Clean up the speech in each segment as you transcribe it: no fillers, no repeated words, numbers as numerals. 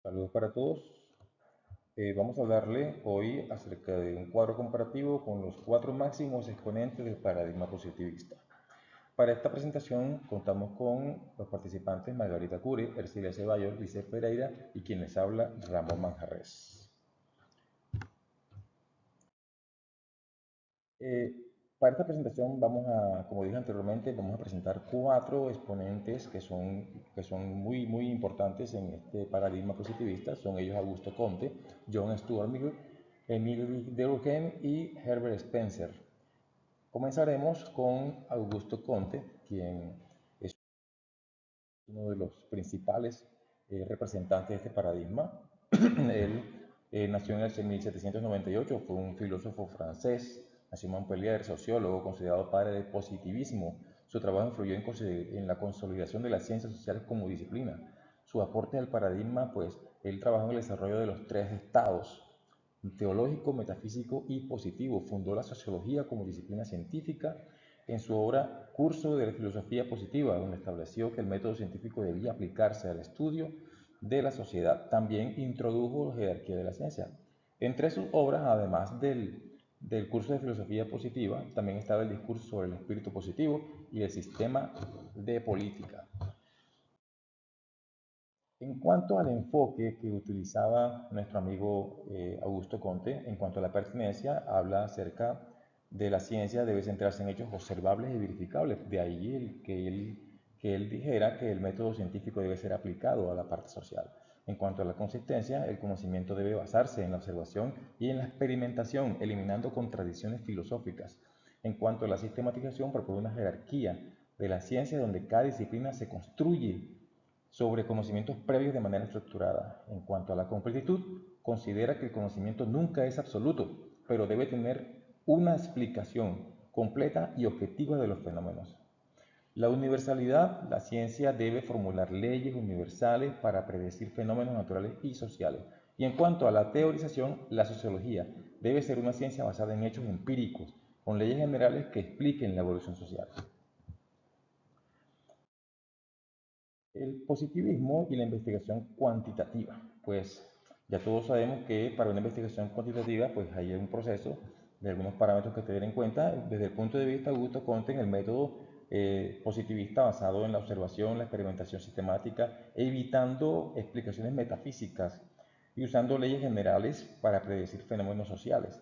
Saludos para todos. Vamos a hablarle hoy acerca de un cuadro comparativo con los 4 máximos exponentes del paradigma positivista. Para esta presentación contamos con los participantes Margarita Cure, Ercilia Ceballos, Lice Pereira y quien les habla, Ramón Manjarres. Para esta presentación como dije anteriormente, vamos a presentar 4 exponentes que son muy importantes en este paradigma positivista. Son ellos Augusto Comte, John Stuart Mill, Emile Durkheim y Herbert Spencer. Comenzaremos con Augusto Comte, quien es uno de los principales representantes de este paradigma. Él nació en el 1798, fue un filósofo francés. Nació en Montpellier, sociólogo, considerado padre del positivismo. Su trabajo influyó en la consolidación de las ciencias sociales como disciplina. Su aporte al paradigma, pues, él trabajó en el desarrollo de los 3 estados, teológico, metafísico y positivo. Fundó la sociología como disciplina científica en su obra Curso de la Filosofía Positiva, donde estableció que el método científico debía aplicarse al estudio de la sociedad. También introdujo la jerarquía de la ciencia. Entre sus obras, además del curso de filosofía positiva, también estaba el discurso sobre el espíritu positivo y el sistema de política. En cuanto al enfoque que utilizaba nuestro amigo Augusto Comte, en cuanto a la pertinencia, habla acerca de la ciencia debe centrarse en hechos observables y verificables. De ahí que él dijera que el método científico debe ser aplicado a la parte social. En cuanto a la consistencia, el conocimiento debe basarse en la observación y en la experimentación, eliminando contradicciones filosóficas. En cuanto a la sistematización, propone una jerarquía de la ciencia donde cada disciplina se construye sobre conocimientos previos de manera estructurada. En cuanto a la completitud, considera que el conocimiento nunca es absoluto, pero debe tener una explicación completa y objetiva de los fenómenos. La universalidad, la ciencia debe formular leyes universales para predecir fenómenos naturales y sociales. Y en cuanto a la teorización, la sociología debe ser una ciencia basada en hechos empíricos, con leyes generales que expliquen la evolución social. El positivismo y la investigación cuantitativa. Pues ya todos sabemos que para una investigación cuantitativa pues hay un proceso de algunos parámetros que tener en cuenta. Desde el punto de vista de Augusto Comte, en el método positivista basado en la observación, la experimentación sistemática, evitando explicaciones metafísicas y usando leyes generales para predecir fenómenos sociales.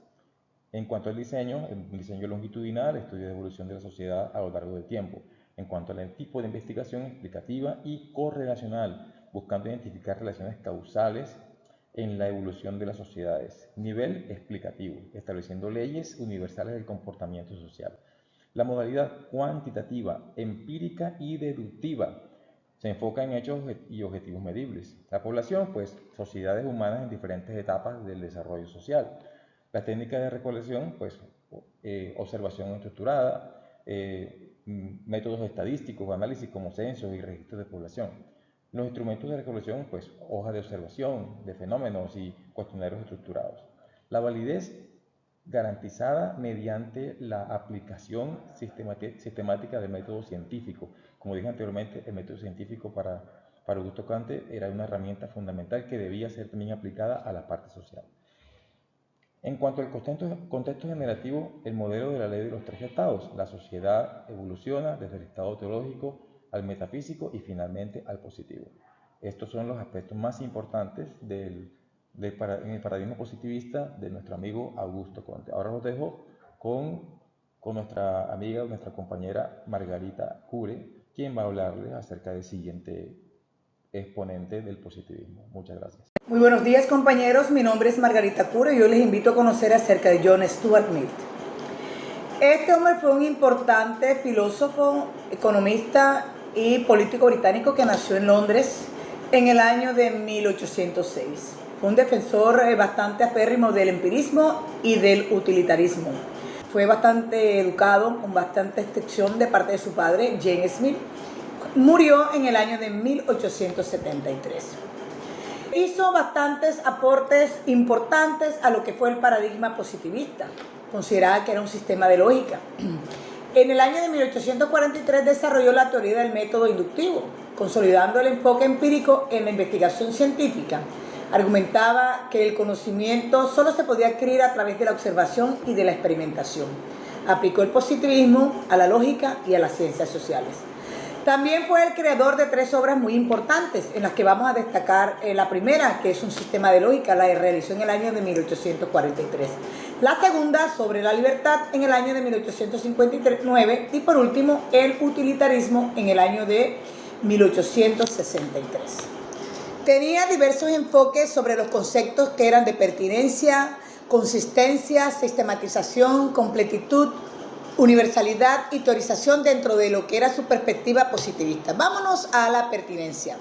En cuanto al diseño, el diseño longitudinal, estudio de evolución de la sociedad a lo largo del tiempo. En cuanto al tipo de investigación, explicativa y correlacional, buscando identificar relaciones causales en la evolución de las sociedades. Nivel explicativo, estableciendo leyes universales del comportamiento social. La modalidad cuantitativa, empírica y deductiva, se enfoca en hechos y objetivos medibles. La población, pues, sociedades humanas en diferentes etapas del desarrollo social. Las técnicas de recolección, pues, observación estructurada, métodos estadísticos, análisis como censos y registros de población. Los instrumentos de recolección, pues, hojas de observación de fenómenos y cuestionarios estructurados. La validez garantizada mediante la aplicación sistemática del método científico. Como dije anteriormente, el método científico para Augusto Comte era una herramienta fundamental que debía ser también aplicada a la parte social. En cuanto al contexto generativo, el modelo de la ley de los 3 estados. La sociedad evoluciona desde el estado teológico al metafísico y finalmente al positivo. Estos son los aspectos más importantes en el paradigma positivista de nuestro amigo Augusto Comte. Ahora los dejo con nuestra amiga, nuestra compañera Margarita Cure, quien va a hablarles acerca del siguiente exponente del positivismo. Muchas gracias. Muy buenos días, compañeros. Mi nombre es Margarita Cure y yo les invito a conocer acerca de John Stuart Mill. Este hombre fue un importante filósofo, economista y político británico que nació en Londres en el año de 1806. Fue un defensor bastante aférrimo del empirismo y del utilitarismo. Fue bastante educado, con bastante instrucción de parte de su padre, James Smith. Murió en el año de 1873. Hizo bastantes aportes importantes a lo que fue el paradigma positivista. Consideraba que era un sistema de lógica. En el año de 1843 desarrolló la teoría del método inductivo, consolidando el enfoque empírico en la investigación científica Argumentaba que el conocimiento solo se podía adquirir a través de la observación y de la experimentación. Aplicó el positivismo a la lógica y a las ciencias sociales. También fue el creador de 3 obras muy importantes, en las que vamos a destacar la primera, que es un sistema de lógica, la realizó en el año de 1843. La segunda, sobre la libertad, en el año de 1859. Y por último, el utilitarismo, en el año de 1863. Tenía diversos enfoques sobre los conceptos que eran de pertinencia, consistencia, sistematización, completitud, universalidad y teorización dentro de lo que era su perspectiva positivista. Vámonos a la pertinencia.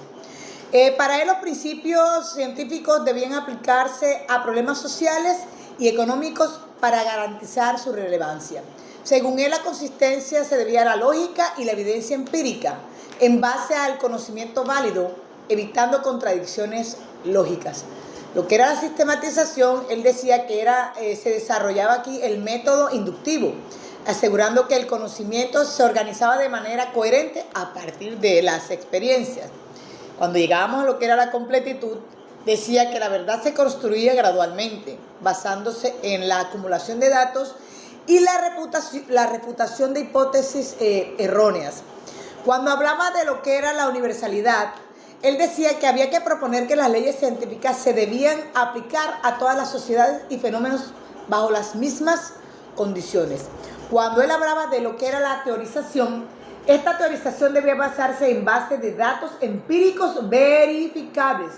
Para él los principios científicos debían aplicarse a problemas sociales y económicos para garantizar su relevancia. Según él, la consistencia se debía a la lógica y la evidencia empírica en base al conocimiento válido, evitando contradicciones lógicas. Lo que era la sistematización, él decía que se desarrollaba aquí el método inductivo, asegurando que el conocimiento se organizaba de manera coherente a partir de las experiencias. Cuando llegábamos a lo que era la completitud, decía que la verdad se construía gradualmente, basándose en la acumulación de datos y la refutación de hipótesis erróneas. Cuando hablaba de lo que era la universalidad, él decía que había que proponer que las leyes científicas se debían aplicar a todas las sociedades y fenómenos bajo las mismas condiciones. Cuando él hablaba de lo que era la teorización, esta teorización debía basarse en base de datos empíricos verificables,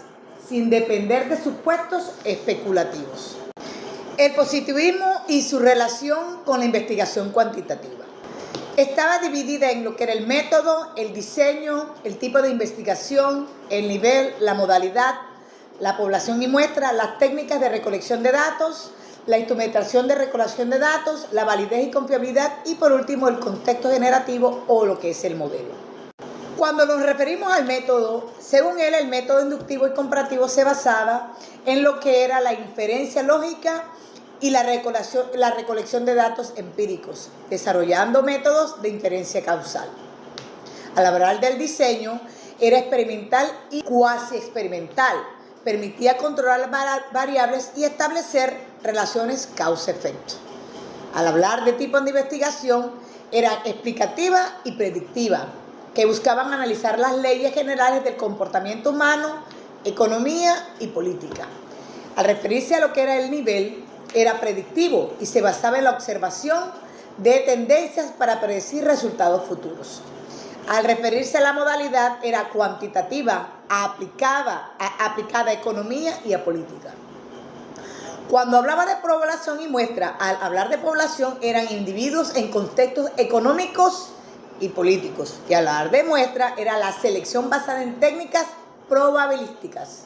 sin depender de supuestos especulativos. El positivismo y su relación con la investigación cuantitativa. Estaba dividida en lo que era el método, el diseño, el tipo de investigación, el nivel, la modalidad, la población y muestra, las técnicas de recolección de datos, la instrumentación de recolección de datos, la validez y confiabilidad y por último el contexto generativo o lo que es el modelo. Cuando nos referimos al método, según él el método inductivo y comparativo se basaba en lo que era la inferencia lógica y la recolección de datos empíricos, desarrollando métodos de inferencia causal. Al hablar del diseño, era experimental y cuasi experimental. Permitía controlar variables y establecer relaciones causa-efecto. Al hablar de tipo de investigación, era explicativa y predictiva, que buscaban analizar las leyes generales del comportamiento humano, economía y política. Al referirse a lo que era el nivel, era predictivo y se basaba en la observación de tendencias para predecir resultados futuros. Al referirse a la modalidad, era cuantitativa, aplicada a economía y a política. Cuando hablaba de población y muestra, al hablar de población eran individuos en contextos económicos y políticos. Y al hablar de muestra era la selección basada en técnicas probabilísticas.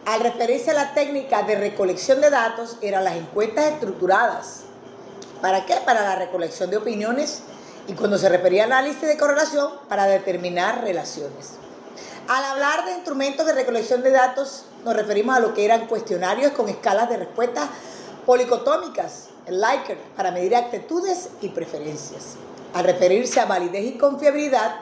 Al referirse a la técnica de recolección de datos, eran las encuestas estructuradas. ¿Para qué? Para la recolección de opiniones y cuando se refería al análisis de correlación, para determinar relaciones. Al hablar de instrumentos de recolección de datos, nos referimos a lo que eran cuestionarios con escalas de respuestas policotómicas, el Likert, para medir actitudes y preferencias. Al referirse a validez y confiabilidad,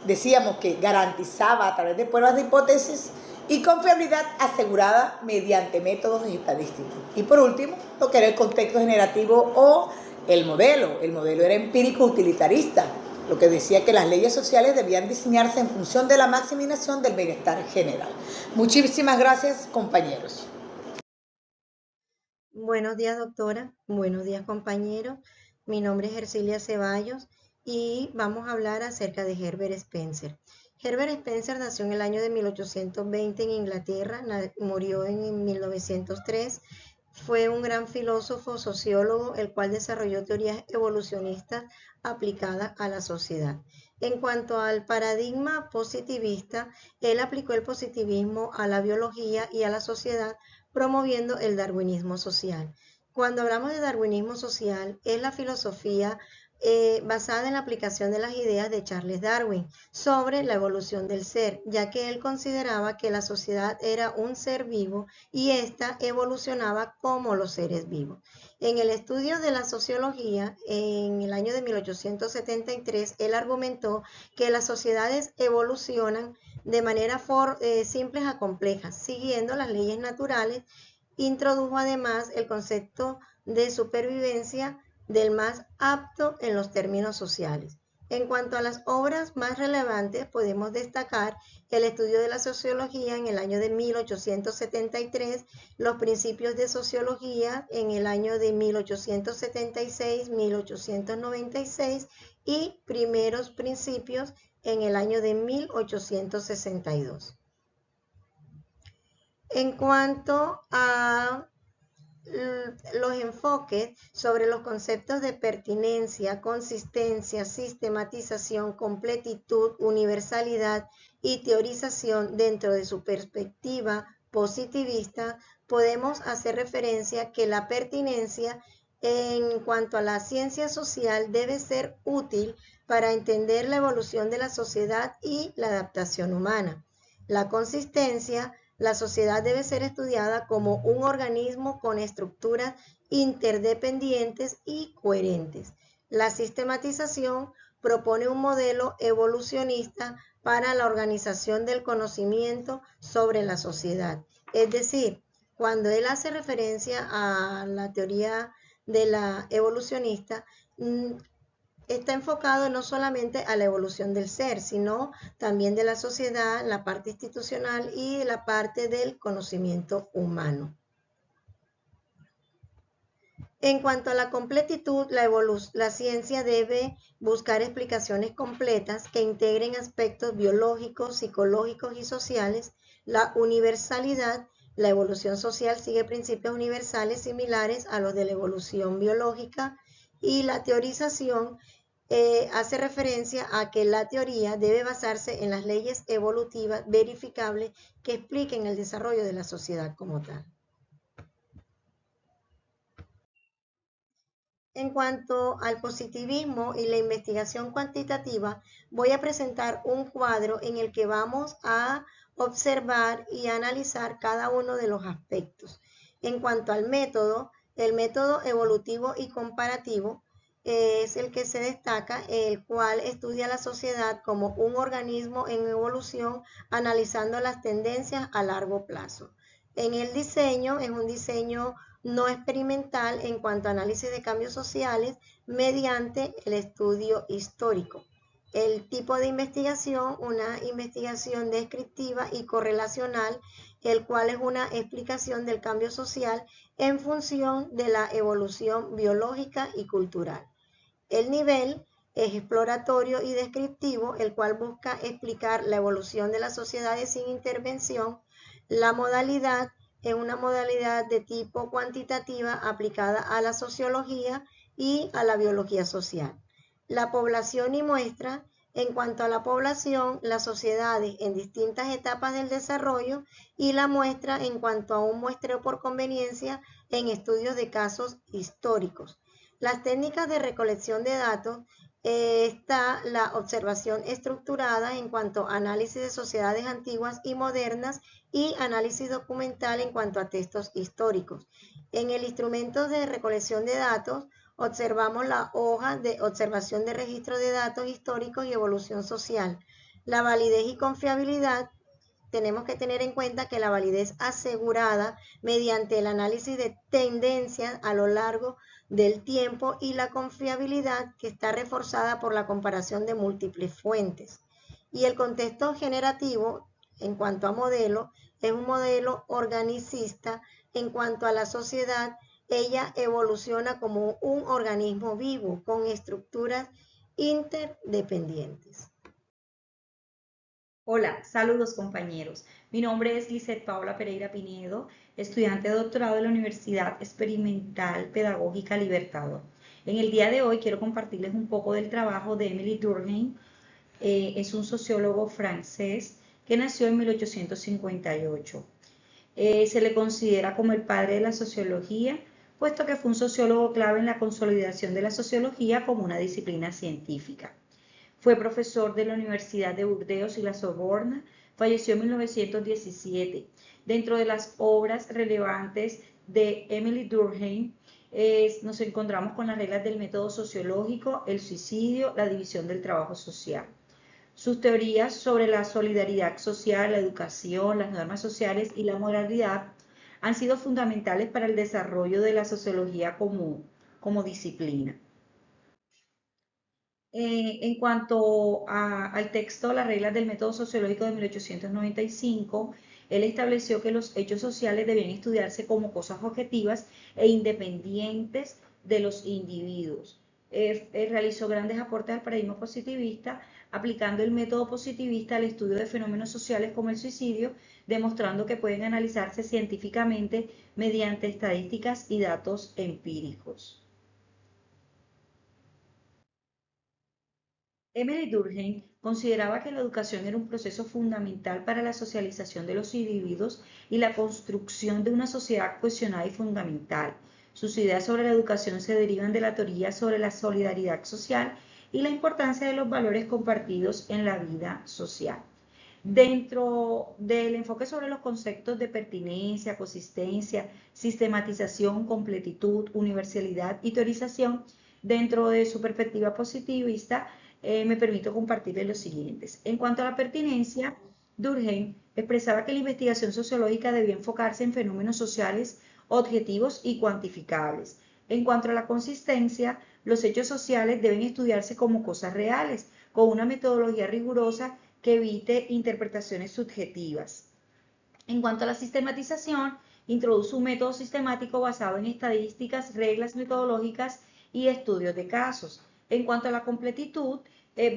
decíamos que garantizaba a través de pruebas de hipótesis y confiabilidad asegurada mediante métodos estadísticos. Y por último, lo que era el contexto generativo o el modelo. El modelo era empírico utilitarista, lo que decía que las leyes sociales debían diseñarse en función de la maximización del bienestar general. Muchísimas gracias, compañeros. Buenos días, doctora. Buenos días, compañeros. Mi nombre es Ercilia Ceballos y vamos a hablar acerca de Herbert Spencer. Herbert Spencer nació en el año de 1820 en Inglaterra, murió en 1903. Fue un gran filósofo, sociólogo, el cual desarrolló teorías evolucionistas aplicadas a la sociedad. En cuanto al paradigma positivista, él aplicó el positivismo a la biología y a la sociedad, promoviendo el darwinismo social. Cuando hablamos de darwinismo social, es la filosofía basada en la aplicación de las ideas de Charles Darwin sobre la evolución del ser, ya que él consideraba que la sociedad era un ser vivo y ésta evolucionaba como los seres vivos. En el estudio de la sociología, en el año de 1873, él argumentó que las sociedades evolucionan de manera simples a complejas, siguiendo las leyes naturales. Introdujo además el concepto de supervivencia del más apto en los términos sociales. En cuanto a las obras más relevantes, podemos destacar el estudio de la sociología en el año de 1873, los principios de sociología en el año de 1876-1896 y primeros principios en el año de 1862. En cuanto a los enfoques sobre los conceptos de pertinencia, consistencia, sistematización, completitud, universalidad y teorización dentro de su perspectiva positivista, podemos hacer referencia que la pertinencia en cuanto a la ciencia social debe ser útil para entender la evolución de la sociedad y la adaptación humana. La consistencia, la sociedad debe ser estudiada como un organismo con estructuras interdependientes y coherentes. La sistematización propone un modelo evolucionista para la organización del conocimiento sobre la sociedad. Es decir, cuando él hace referencia a la teoría de la evolucionista, está enfocado no solamente a la evolución del ser, sino también de la sociedad, la parte institucional y la parte del conocimiento humano. En cuanto a la completitud, la ciencia debe buscar explicaciones completas que integren aspectos biológicos, psicológicos y sociales. La universalidad, la evolución social sigue principios universales similares a los de la evolución biológica, y la teorización hace referencia a que la teoría debe basarse en las leyes evolutivas verificables que expliquen el desarrollo de la sociedad como tal. En cuanto al positivismo y la investigación cuantitativa, voy a presentar un cuadro en el que vamos a observar y analizar cada uno de los aspectos. En cuanto al método, el método evolutivo y comparativo es el que se destaca, el cual estudia la sociedad como un organismo en evolución, analizando las tendencias a largo plazo. En el diseño, es un diseño no experimental en cuanto a análisis de cambios sociales mediante el estudio histórico. El tipo de investigación, una investigación descriptiva y correlacional, el cual es una explicación del cambio social en función de la evolución biológica y cultural. El nivel es exploratorio y descriptivo, el cual busca explicar la evolución de las sociedades sin intervención. La modalidad es una modalidad de tipo cuantitativa aplicada a la sociología y a la biología social. La población y muestra, en cuanto a la población, las sociedades en distintas etapas del desarrollo, y la muestra en cuanto a un muestreo por conveniencia en estudios de casos históricos. Las técnicas de recolección de datos, está la observación estructurada en cuanto a análisis de sociedades antiguas y modernas, y análisis documental en cuanto a textos históricos. En el instrumento de recolección de datos, observamos la hoja de observación de registro de datos históricos y evolución social. La validez y confiabilidad, tenemos que tener en cuenta que la validez asegurada mediante el análisis de tendencias a lo largo del tiempo, y la confiabilidad que está reforzada por la comparación de múltiples fuentes. Y el contexto generativo, en cuanto a modelo, es un modelo organicista. En cuanto a la sociedad, ella evoluciona como un organismo vivo con estructuras interdependientes. Hola, saludos compañeros. Mi nombre es Lisette Paola Pereira Pinedo, estudiante de doctorado de la Universidad Experimental Pedagógica Libertador. En el día de hoy quiero compartirles un poco del trabajo de Émile Durkheim. Es un sociólogo francés que nació en 1858. Se le considera como el padre de la sociología puesto que fue un sociólogo clave en la consolidación de la sociología como una disciplina científica. Fue profesor de la Universidad de Burdeos y la Sorbona, falleció en 1917. Dentro de las obras relevantes de Emily Durkheim, nos encontramos con las reglas del método sociológico, el suicidio, la división del trabajo social. Sus teorías sobre la solidaridad social, la educación, las normas sociales y la moralidad han sido fundamentales para el desarrollo de la sociología como disciplina. En cuanto al texto Las reglas del método sociológico de 1895, él estableció que los hechos sociales debían estudiarse como cosas objetivas e independientes de los individuos. Realizó grandes aportes al paradigma positivista, aplicando el método positivista al estudio de fenómenos sociales como el suicidio, demostrando que pueden analizarse científicamente mediante estadísticas y datos empíricos. Emily Durkheim consideraba que la educación era un proceso fundamental para la socialización de los individuos y la construcción de una sociedad cohesionada y fundamental. Sus ideas sobre la educación se derivan de la teoría sobre la solidaridad social y la importancia de los valores compartidos en la vida social. Dentro del enfoque sobre los conceptos de pertinencia, consistencia, sistematización, completitud, universalidad y teorización, dentro de su perspectiva positivista, me permito compartirles los siguientes. En cuanto a la pertinencia, Durkheim expresaba que la investigación sociológica debía enfocarse en fenómenos sociales objetivos y cuantificables. En cuanto a la consistencia, los hechos sociales deben estudiarse como cosas reales, con una metodología rigurosa que evite interpretaciones subjetivas. En cuanto a la sistematización, introduce un método sistemático basado en estadísticas, reglas metodológicas y estudios de casos. En cuanto a la completitud,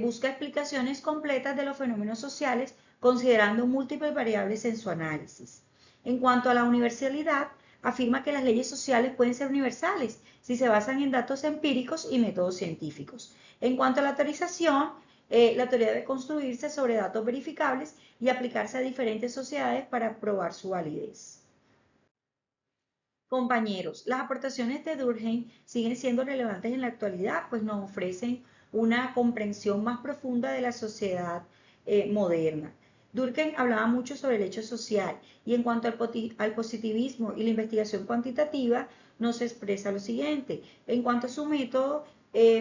busca explicaciones completas de los fenómenos sociales considerando múltiples variables en su análisis. En cuanto a la universalidad, afirma que las leyes sociales pueden ser universales si se basan en datos empíricos y métodos científicos. En cuanto a la teorización, la teoría debe construirse sobre datos verificables y aplicarse a diferentes sociedades para probar su validez. Compañeros, las aportaciones de Durkheim siguen siendo relevantes en la actualidad, pues nos ofrecen una comprensión más profunda de la sociedad moderna. Durkheim hablaba mucho sobre el hecho social y en cuanto al positivismo y la investigación cuantitativa nos expresa lo siguiente. En cuanto a su método,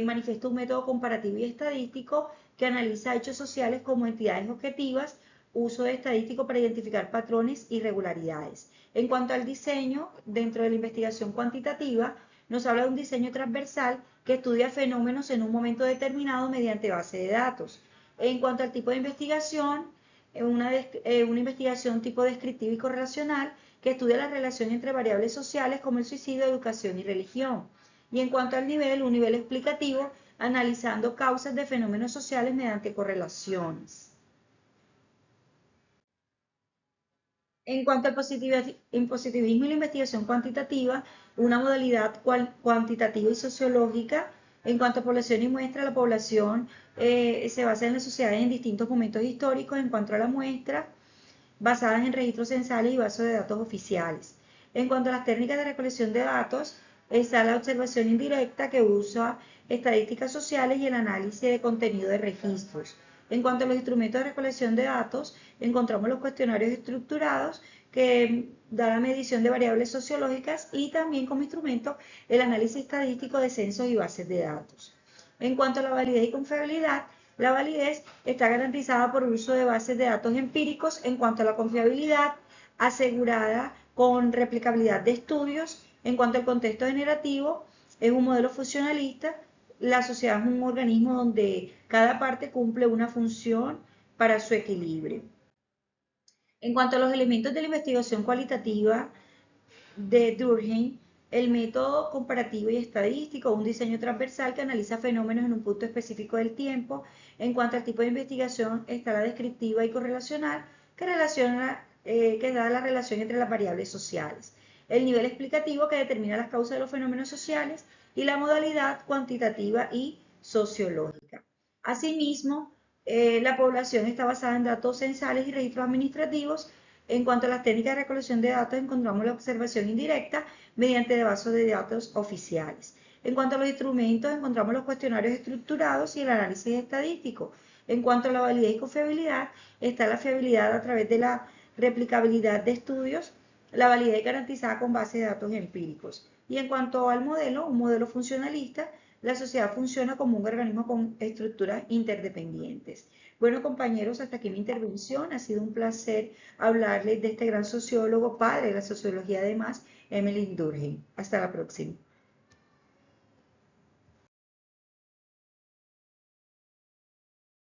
manifiesta un método comparativo y estadístico que analiza hechos sociales como entidades objetivas, uso de estadístico para identificar patrones y irregularidades. En cuanto al diseño, dentro de la investigación cuantitativa, nos habla de un diseño transversal que estudia fenómenos en un momento determinado mediante base de datos. En cuanto al tipo de investigación, una investigación tipo descriptiva y correlacional que estudia la relación entre variables sociales como el suicidio, educación y religión. Y en cuanto al nivel, un nivel explicativo analizando causas de fenómenos sociales mediante correlaciones. En cuanto al positivismo y la investigación cuantitativa, una modalidad cuantitativa y sociológica. En cuanto a población y muestra, la población se basa en las sociedades en distintos momentos históricos. En cuanto a la muestra, basadas en registros censales y bases de datos oficiales. En cuanto a las técnicas de recolección de datos, está la observación indirecta que usa estadísticas sociales y el análisis de contenido de registros. En cuanto a los instrumentos de recolección de datos, encontramos los cuestionarios estructurados que da la medición de variables sociológicas y también como instrumento el análisis estadístico de censos y bases de datos. En cuanto a la validez y confiabilidad, la validez está garantizada por el uso de bases de datos empíricos. En cuanto a la confiabilidad, asegurada con replicabilidad de estudios. En cuanto al contexto generativo, es un modelo funcionalista. La sociedad es un organismo donde cada parte cumple una función para su equilibrio. En cuanto a los elementos de la investigación cualitativa de Durkheim, el método comparativo y estadístico, un diseño transversal que analiza fenómenos en un punto específico del tiempo. En cuanto al tipo de investigación, está la descriptiva y correlacional, que da la relación entre las variables sociales. El nivel explicativo, que determina las causas de los fenómenos sociales, y la modalidad cuantitativa y sociológica. Asimismo, la población está basada en datos censales y registros administrativos En cuanto a las técnicas de recolección de datos, encontramos la observación indirecta mediante bases de datos oficiales. En cuanto a los instrumentos, encontramos los cuestionarios estructurados y el análisis estadístico. En cuanto a la validez y confiabilidad, está la fiabilidad a través de la replicabilidad de estudios, la validez garantizada con base de datos empíricos. Y en cuanto al modelo, un modelo funcionalista, la sociedad funciona como un organismo con estructuras interdependientes. Bueno, compañeros, hasta aquí mi intervención. Ha sido un placer hablarles de este gran sociólogo, padre de la sociología además, Emile Durkheim. Hasta la próxima.